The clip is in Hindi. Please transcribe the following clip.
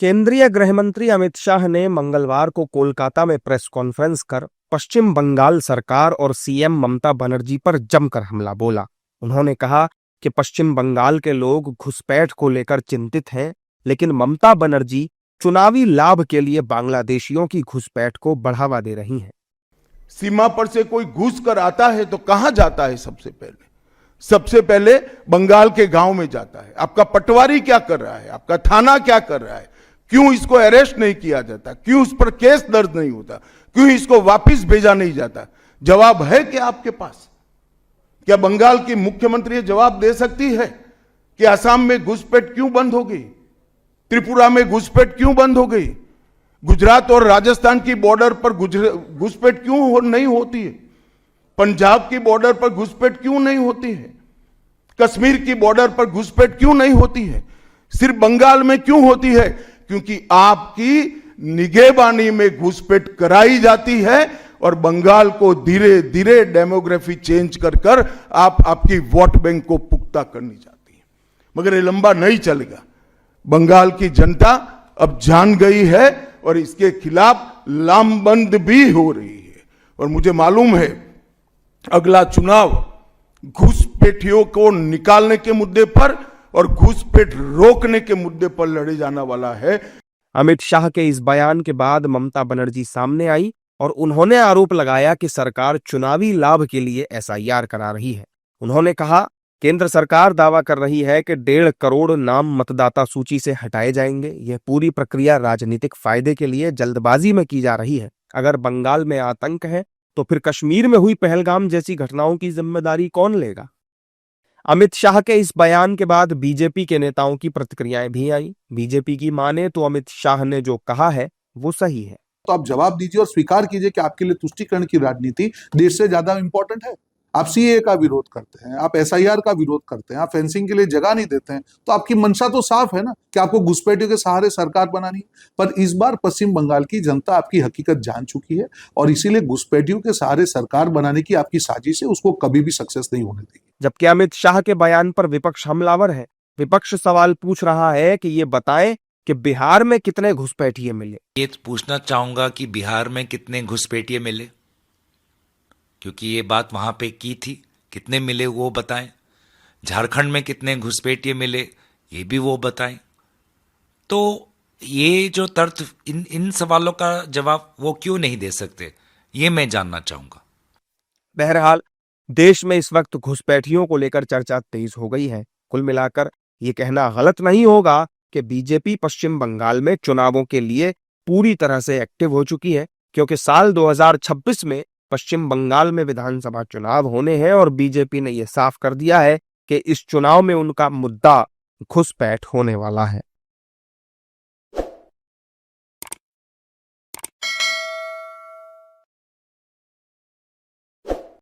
केंद्रीय गृह मंत्री अमित शाह ने मंगलवार को कोलकाता में प्रेस कॉन्फ्रेंस कर पश्चिम बंगाल सरकार और सीएम ममता बनर्जी पर जमकर हमला बोला। उन्होंने कहा कि पश्चिम बंगाल के लोग घुसपैठ को लेकर चिंतित हैं, लेकिन ममता बनर्जी चुनावी लाभ के लिए बांग्लादेशियों की घुसपैठ को बढ़ावा दे रही हैं। सीमा पर से कोई घुस कर आता है तो कहां जाता है? सबसे पहले बंगाल के गांव में जाता है। आपका पटवारी क्या कर रहा है? आपका थाना क्या कर रहा है? क्यों इसको अरेस्ट नहीं किया जाता? क्यों उस पर केस दर्ज नहीं होता? क्यों इसको वापस भेजा नहीं जाता? जवाब है क्या आपके पास? क्या बंगाल की मुख्यमंत्री ये जवाब दे सकती है कि असम में घुसपैठ क्यों बंद हो गई? त्रिपुरा में घुसपैठ क्यों बंद हो गई? गुजरात और राजस्थान की बॉर्डर पर घुसपैठ क्यों नहीं होती है? पंजाब की बॉर्डर पर घुसपैठ क्यों नहीं होती है? कश्मीर की बॉर्डर पर घुसपैठ क्यों नहीं होती है? सिर्फ बंगाल में क्यों होती है? क्योंकि आपकी निगहबानी में घुसपैठ कराई जाती है और बंगाल को धीरे धीरे डेमोग्राफी चेंज कर आपकी वोट बैंक को पुख्ता करनी चाहती है। मगर ये लंबा नहीं चलेगा। बंगाल की जनता अब जान गई है और इसके खिलाफ लामबंद भी हो रही है। और मुझे मालूम है अगला चुनाव घुसपैठियों को निकालने के मुद्दे पर और घुसपैठ रोकने के मुद्दे पर लड़े जाने वाला है। अमित शाह के इस बयान के बाद ममता बनर्जी सामने आई और उन्होंने आरोप लगाया कि सरकार चुनावी लाभ के लिए एसआईआर करा रही है। उन्होंने कहा, केंद्र सरकार दावा कर रही है कि 1.5 करोड़ नाम मतदाता सूची से हटाए जाएंगे। यह पूरी प्रक्रिया राजनीतिक फायदे के लिए जल्दबाजी में की जा रही है। अगर बंगाल में आतंक है तो फिर कश्मीर में हुई पहलगाम जैसी घटनाओं की जिम्मेदारी कौन लेगा? अमित शाह के इस बयान के बाद बीजेपी के नेताओं की प्रतिक्रियाएं भी आई। बीजेपी की माने तो अमित शाह ने जो कहा है वो सही है। तो आप जवाब दीजिए और स्वीकार कीजिए कि आपके लिए तुष्टीकरण की राजनीति देश से ज्यादा इंपॉर्टेंट है। आप सीए का विरोध करते हैं, आप एसआईआर का विरोध करते हैं, आप फेंसिंग के लिए जगह नहीं देते हैं, तो आपकी मंशा तो साफ है ना कि आपको घुसपैठियों के सहारे सरकार बनानी है। पर इस बार पश्चिम बंगाल की जनता आपकी हकीकत जान चुकी है और इसीलिए घुसपैठियों के सहारे सरकार बनाने की आपकी साजिश है, उसको कभी भी सक्सेस नहीं होने देगी। जबकि अमित शाह के बयान पर विपक्ष हमलावर है। विपक्ष सवाल पूछ रहा है कि ये बताएं कि बिहार में कितने घुसपैठिए मिले। ये पूछना चाहूंगा कि बिहार में कितने घुसपैठिए मिले, क्योंकि ये बात वहां पे की थी। कितने मिले वो बताएं। झारखंड में कितने घुसपैठिए मिले ये भी वो बताएं। तो ये जो तर्क इन सवालों का जवाब वो क्यों नहीं दे सकते, ये मैं जानना चाहूंगा। बहरहाल देश में इस वक्त घुसपैठियों को लेकर चर्चा तेज हो गई है। कुल मिलाकर ये कहना गलत नहीं होगा कि बीजेपी पश्चिम बंगाल में चुनावों के लिए पूरी तरह से एक्टिव हो चुकी है, क्योंकि साल 2026 में पश्चिम बंगाल में विधानसभा चुनाव होने हैं और बीजेपी ने यह साफ कर दिया है कि इस चुनाव में उनका मुद्दा घुसपैठ होने वाला है।